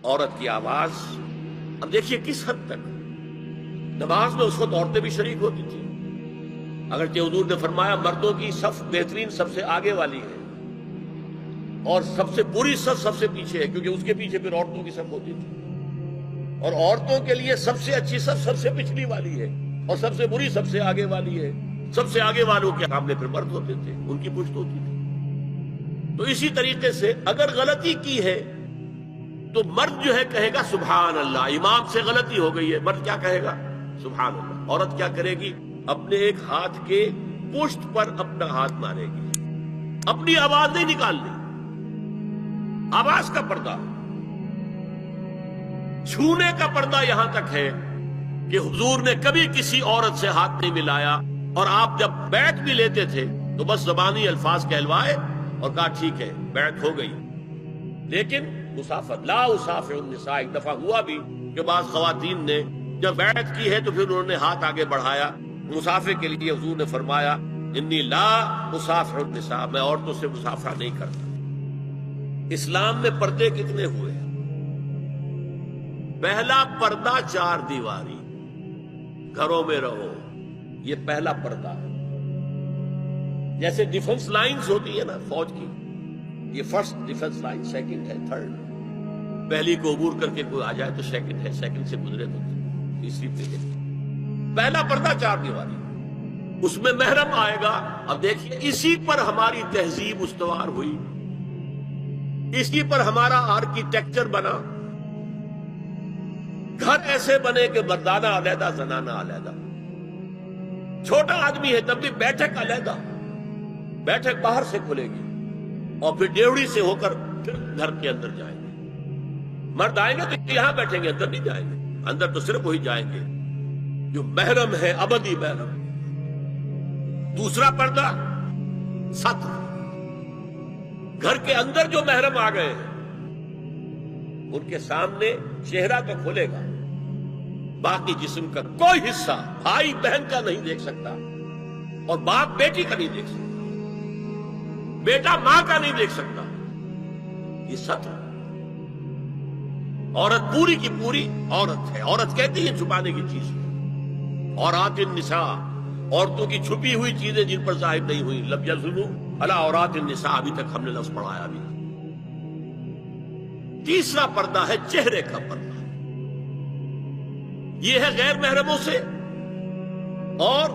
عورت کی آواز. اب دیکھیے کس حد تک نماز میں اس وقت عورتیں بھی شریک ہوتی تھیں. اگرچہ حضور نے فرمایا مردوں کی صف بہترین سب سے آگے والی ہے اور سب سے بری صف سب سے پیچھے ہے، کیونکہ اس کے پیچھے پھر عورتوں کی صف ہوتی تھی. اور عورتوں کے لیے سب سے اچھی صف سب سے پچھلی والی ہے اور سب سے بری سب سے آگے والی ہے. سب سے آگے والوں کے سامنے پھر مرد ہوتے تھے، ان کی پشت ہوتی تھی. تو اسی طریقے سے اگر غلطی کی ہے تو مرد جو ہے کہے گا سبحان اللہ. امام سے غلطی ہو گئی ہے، مرد کیا کہے گا؟ سبحان اللہ. عورت کیا کرے گی؟ اپنے ایک ہاتھ کے پشت پر اپنا ہاتھ مارے گی، اپنی آواز نہیں نکالنی. آواز کا پردہ، چھونے کا پردہ یہاں تک ہے کہ حضور نے کبھی کسی عورت سے ہاتھ نہیں ملایا، اور آپ جب بیعت بھی لیتے تھے تو بس زبانی الفاظ کہلوائے اور کہا ٹھیک ہے بیعت ہو گئی. لیکن مسافر لا اسافر النساء، ایک دفعہ ہوا بھی کہ بعض خواتین نے جب بیعت کی ہے تو پھر انہوں نے ہاتھ آگے بڑھایا. مسافر کے لیے حضور نے فرمایا انی لا اسافر النساء، میں عورتوں سے مسافرہ نہیں کرتا. اسلام میں پردے کتنے ہوئے؟ پہلا پردہ 4 دیواری، گھروں میں رہو، یہ پہلا پردہ ہے. جیسے ڈیفنس لائنز ہوتی ہے نا فوج کی، یہ فرسٹ ڈیفنس لائن، سیکنڈ ہے، تھرڈ. پہلی کو عبور کر کے کوئی آ جائے تو سیکنڈ ہے، سیکنڈ سے گزرے تو تیسری پہ ہے. پہلا پردہ 4 دیواری، اس میں محرم آئے گا. اب دیکھیے اسی پر ہماری تہذیب استوار ہوئی، اسی پر ہمارا آرکیٹیکچر بنا. گھر ایسے بنے کہ مردانہ علیحدہ زنانہ علیحدہ. چھوٹا آدمی ہے تب بھی بیٹھک علیحدہ، بیٹھک باہر سے کھلے گی اور پھر ڈیوڑی سے ہو کر پھر گھر کے اندر جائیں گے. مرد آئیں گے تو یہاں بیٹھیں گے، اندر نہیں جائیں گے. اندر تو صرف وہی جائیں گے جو محرم ہے، ابدی محرم. دوسرا پردہ ستر، گھر کے اندر جو محرم آ گئے ہیں ان کے سامنے چہرہ تو کھلے گا، باقی جسم کا کوئی حصہ بھائی بہن کا نہیں دیکھ سکتا، اور باپ بیٹی کا نہیں دیکھ سکتا، بیٹا ماں کا نہیں دیکھ سکتا. یہ ستر. عورت پوری کی پوری عورت ہے. عورت کہتی ہے چھپانے کی چیز ہے. عورات النساء، عورتوں کی چھپی ہوئی چیزیں جن پر ظاہر نہیں ہوئی. لم یظلوا علی عورات النساء، ابھی تک ہم نے لفظ پڑھایا بھی. تیسرا پردہ ہے چہرے کا پردہ. یہ ہے غیر محرموں سے، اور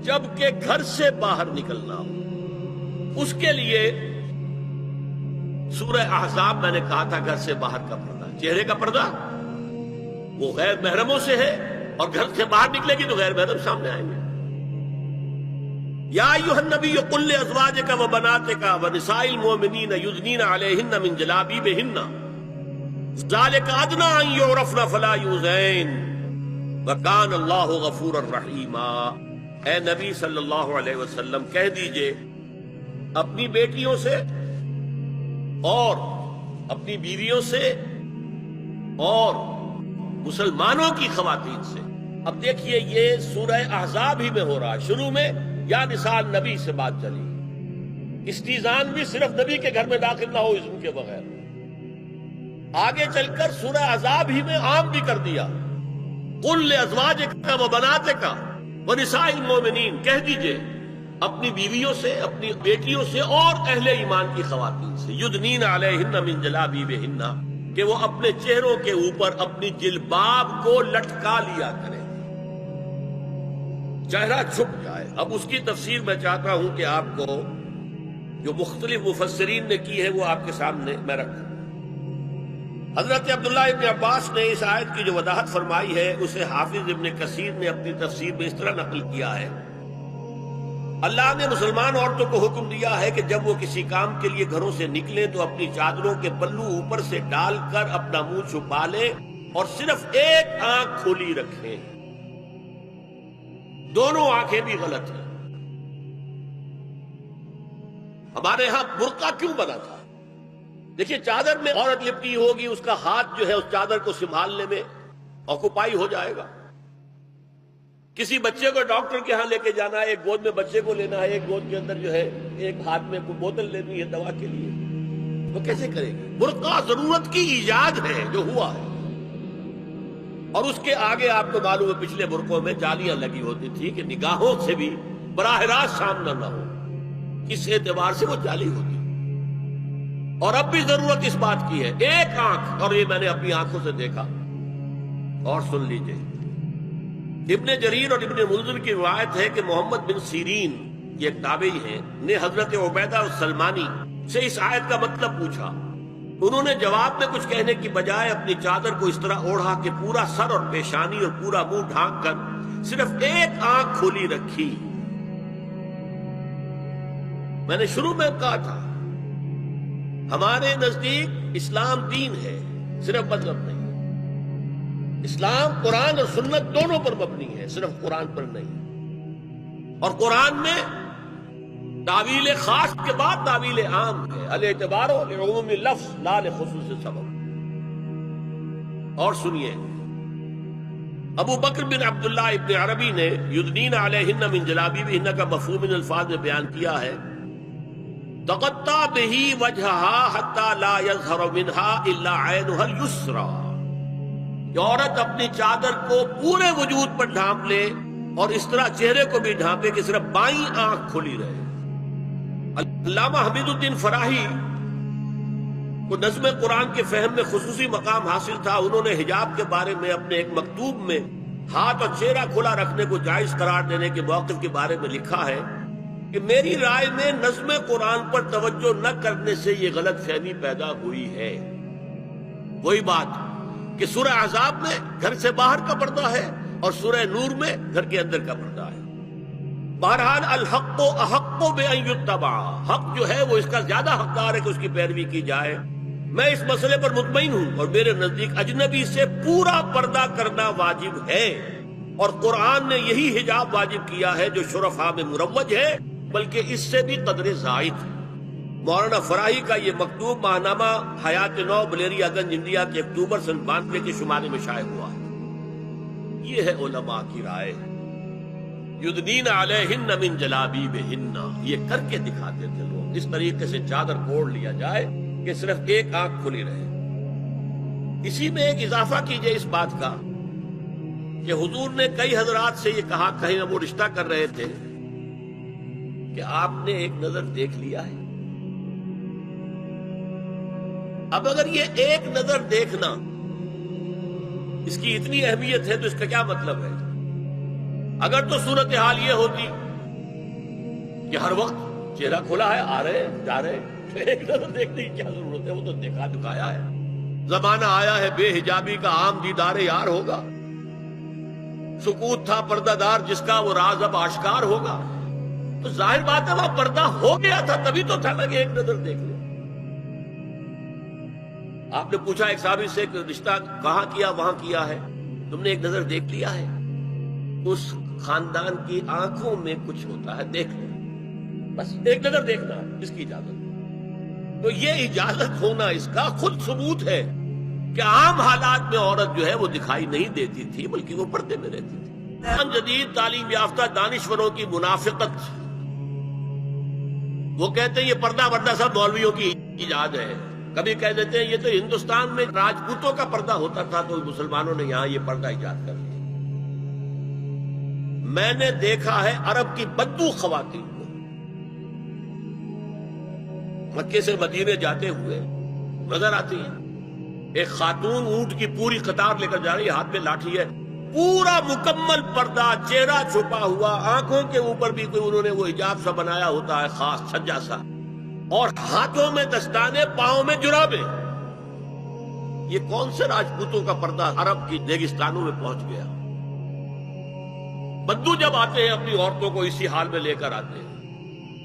جب کہ گھر سے باہر نکلنا ہو اس کے لیے سورہ احزاب میں نے کہا تھا گھر سے باہر کا پردہ. چہرے کا پردہ وہ غیر محرموں سے ہے، اور گھر سے باہر نکلے گی تو غیر محرم سامنے آئیں گے. یا ایھا النبی قل لازواجک وبناتک ونساء المؤمنین یدنین علیہن من جلابیبہن ذلک ادنی ان یعرفن فلا یؤذین وکان اللہ غفورا رحیما. اے نبی صلی اللہ علیہ وسلم کہہ دیجئے اپنی بیٹیوں سے اور اپنی بیویوں سے اور مسلمانوں کی خواتین سے. اب دیکھیے یہ سورہ احزاب ہی میں ہو رہا ہے. شروع میں یا نساء نبی سے بات چلی، استیزان بھی صرف نبی کے گھر میں داخل نہ ہو اذن کے بغیر. آگے چل کر سورہ احزاب ہی میں عام بھی کر دیا. قل لازواجک وبناتک ونساء المؤمنین، کہہ دیجئے اپنی بیویوں سے، اپنی بیٹیوں سے اور اہل ایمان کی خواتین سے، یدنین علیہن من جلابیبہن، کہ وہ اپنے چہروں کے اوپر اپنی جلباب کو لٹکا لیا کریں، چہرہ چھپ جائے. اب اس کی تفسیر میں چاہتا ہوں کہ آپ کو جو مختلف مفسرین نے کی ہے وہ آپ کے سامنے میں رکھوں. حضرت عبداللہ ابن عباس نے اس آیت کی جو وضاحت فرمائی ہے اسے حافظ ابن کثیر نے اپنی تفسیر میں اس طرح نقل کیا ہے. اللہ نے مسلمان عورتوں کو حکم دیا ہے کہ جب وہ کسی کام کے لیے گھروں سے نکلیں تو اپنی چادروں کے پلو اوپر سے ڈال کر اپنا منہ چھپا لیں اور صرف ایک آنکھ کھلی رکھیں. دونوں آنکھیں بھی غلط ہیں. ہمارے ہاں برقع کیوں بنا تھا؟ دیکھیے چادر میں عورت لپٹی ہوگی، اس کا ہاتھ جو ہے اس چادر کو سنبھالنے میں آکوپائی ہو جائے گا. کسی بچے کو ڈاکٹر کے ہاں لے کے جانا ہے، ایک گود میں بچے کو لینا ہے، ایک گود کے اندر جو ہے ایک ہاتھ میں کوئی بوتل لینی ہے دوا کے لیے. وہ کیسے کرے گی؟ برقع ضرورت کی ایجاد ہے جو ہوا ہے، اور اس کے آگے آپ کو معلوم ہے پچھلے برقعوں میں جالیاں لگی ہوتی تھی کہ نگاہوں سے بھی براہ راست سامنا نہ ہو، کس اعتبار سے وہ جالی ہوتی، اور اب بھی ضرورت اس بات کی ہے ایک آنکھ، اور یہ میں نے اپنی آنکھوں سے دیکھا، اور سن لیجئے ابن جریر اور ابن منذر کی روایت ہے کہ محمد بن سیرین یہ ایک تابعی ہیں نے حضرت عبیدہ السلمانی سے اس آیت کا مطلب پوچھا، انہوں نے جواب میں کچھ کہنے کی بجائے اپنی چادر کو اس طرح اوڑھا کہ پورا سر اور پیشانی اور پورا منہ ڈھانک کر صرف ایک آنکھ کھلی رکھی۔ میں نے شروع میں کہا تھا ہمارے نزدیک اسلام دین ہے، صرف مذہب نہیں، اسلام قرآن اور سنت دونوں پر مبنی ہے، صرف قرآن پر نہیں، اور قرآن میں تعویل خاص کے بعد تعویل عام ہے، الاعتبار لعموم لفظ لا لخصوص سبب۔ اور سنیے ابو بکر بن عبداللہ ابن عربی نے یدنین علیہن من جلابیبہن کا مفہوم من الفاظ میں بیان کیا ہے، تغطى به وجهها حتى لا يظهر منها الا عينها اليسرى، کہ عورت اپنی چادر کو پورے وجود پر ڈھانپ لے اور اس طرح چہرے کو بھی ڈھانپے کہ صرف بائیں آنکھ کھلی رہے۔ علامہ حمید الدین فراہی کو نظم قرآن کے فہم میں خصوصی مقام حاصل تھا، انہوں نے حجاب کے بارے میں اپنے ایک مکتوب میں ہاتھ اور چہرہ کھلا رکھنے کو جائز قرار دینے کے موقف کے بارے میں لکھا ہے کہ میری رائے میں نظم قرآن پر توجہ نہ کرنے سے یہ غلط فہمی پیدا ہوئی ہے۔ وہی بات کہ سورہ احزاب میں گھر سے باہر کا پردہ ہے اور سورہ نور میں گھر کے اندر کا پردہ ہے۔ بہرحال الحق احق بان یتبع، حق جو ہے وہ اس کا زیادہ حقدار ہے کہ اس کی پیروی کی جائے۔ میں اس مسئلے پر مطمئن ہوں اور میرے نزدیک اجنبی سے پورا پردہ کرنا واجب ہے، اور قرآن نے یہی حجاب واجب کیا ہے جو شرفاء میں مروج ہے، بلکہ اس سے بھی قدر زائد ہے۔ مولانا فراہی کا یہ مکتوب ماہنامہ حیات نو بلیریا گنج انڈیا کے اکتوبر سن 92 کے شمارے میں شائع ہوا ہے۔ یہ ہے علماء کی رائے، یدنین علیہن من جلابیبہن، یہ کر کے دکھاتے تھے لوگ، اس طریقے سے چادر اوڑھ لیا جائے کہ صرف ایک آنکھ کھلی رہے۔ اسی میں ایک اضافہ کیجئے اس بات کا کہ حضور نے کئی حضرات سے یہ کہا، کہیں وہ رشتہ کر رہے تھے، کہ آپ نے ایک نظر دیکھ لیا ہے۔ اب اگر یہ ایک نظر دیکھنا اس کی اتنی اہمیت ہے تو اس کا کیا مطلب ہے؟ اگر تو صورتحال یہ ہوتی کہ ہر وقت چہرہ کھلا ہے، آ رہے جا رہے، تو ایک نظر دیکھنے کی کیا ضرورت ہے؟ وہ تو دیکھا دکھایا ہے۔ زمانہ آیا ہے بے حجابی کا، عام دیدار یار ہوگا، سکوت تھا پردہ دار جس کا، وہ راز اب آشکار ہوگا۔ تو ظاہر بات ہے وہاں پردہ ہو گیا تھا، تبھی تو تھا کہ ایک نظر دیکھ لے۔ آپ نے پوچھا ایک صحابی سے کہ رشتہ کہاں کیا؟ وہاں کیا ہے، تم نے ایک نظر دیکھ لیا ہے؟ اس خاندان کی آنکھوں میں کچھ ہوتا ہے، دیکھ لو، بس ایک نظر دیکھنا اس کی اجازت۔ تو یہ اجازت ہونا اس کا خود ثبوت ہے کہ عام حالات میں عورت جو ہے وہ دکھائی نہیں دیتی تھی، بلکہ وہ پردے میں رہتی تھی۔ جدید تعلیم یافتہ دانشوروں کی منافقت، وہ کہتے ہیں یہ پردہ وردہ سب مولویوں کی ایجاد ہے، کبھی کہہ دیتے ہیں یہ تو ہندوستان میں راجپوتوں کا پردہ ہوتا تھا تو مسلمانوں نے یہاں یہ پردہ ایجاد کر دیا۔ میں نے دیکھا ہے عرب کی بدو خواتین کو مکے سے مدینے جاتے ہوئے نظر آتی ہیں، ایک خاتون اونٹ کی پوری قطار لے کر جا رہی ہے، ہاتھ میں لاٹھی ہے، پورا مکمل پردہ، چہرہ چھپا ہوا، آنکھوں کے اوپر بھی کوئی انہوں نے وہ حجاب سا بنایا ہوتا ہے خاص چھجا سا، اور ہاتھوں میں دستانے، پاؤں میں جرابیں۔ یہ کون سے راجپوتوں کا پردہ عرب کی ریگستانوں میں پہنچ گیا؟ بدو جب آتے ہیں اپنی عورتوں کو اسی حال میں لے کر آتے ہیں،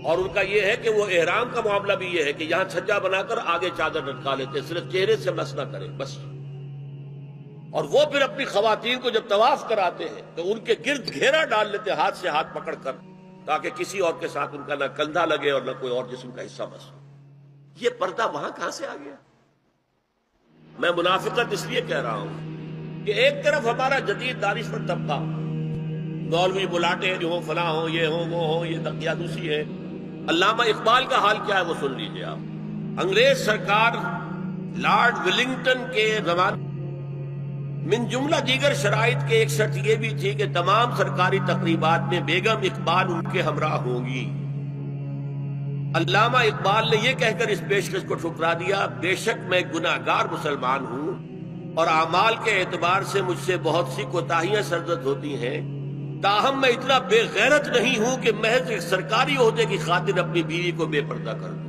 اور ان کا یہ ہے کہ وہ احرام کا معاملہ بھی یہ ہے کہ یہاں چھجا بنا کر آگے چادر لٹکا لیتے، صرف چہرے سے مس نہ کریں بس۔ اور وہ پھر اپنی خواتین کو جب طواف کراتے ہیں تو ان کے گرد گھیرا ڈال لیتے ہاتھ سے ہاتھ پکڑ کر، تاکہ کسی اور کے ساتھ ان کا نہ کندھا لگے اور نہ کوئی اور جسم کا حصہ بس۔ یہ پردہ وہاں کہاں سے آ گیا؟ میں منافقت اس لیے کہہ رہا ہوں کہ ایک طرف ہمارا جدید دانشور طبقہ، مولوی بلاٹے جو ہوں، فلاں ہوں، یہ ہوں وہ ہوں، یہ دقیانوسی ہے۔ علامہ اقبال کا حال کیا ہے وہ سن لیجئے آپ۔ انگریز سرکار لارڈ ولنگٹن کے زمانے من جملہ دیگر شرائط کے ایک شرط یہ بھی تھی کہ تمام سرکاری تقریبات میں بیگم اقبال ان کے ہمراہ ہوں گی۔ علامہ اقبال نے یہ کہہ کر اس پیشکش کو ٹھکرا دیا، بے شک میں گناہگار مسلمان ہوں اور اعمال کے اعتبار سے مجھ سے بہت سی کوتاہیاں سرزد ہوتی ہیں، تاہم میں اتنا بے غیرت نہیں ہوں کہ محض ایک سرکاری عہدے کی خاطر اپنی بیوی کو بے پردہ کر دوں۔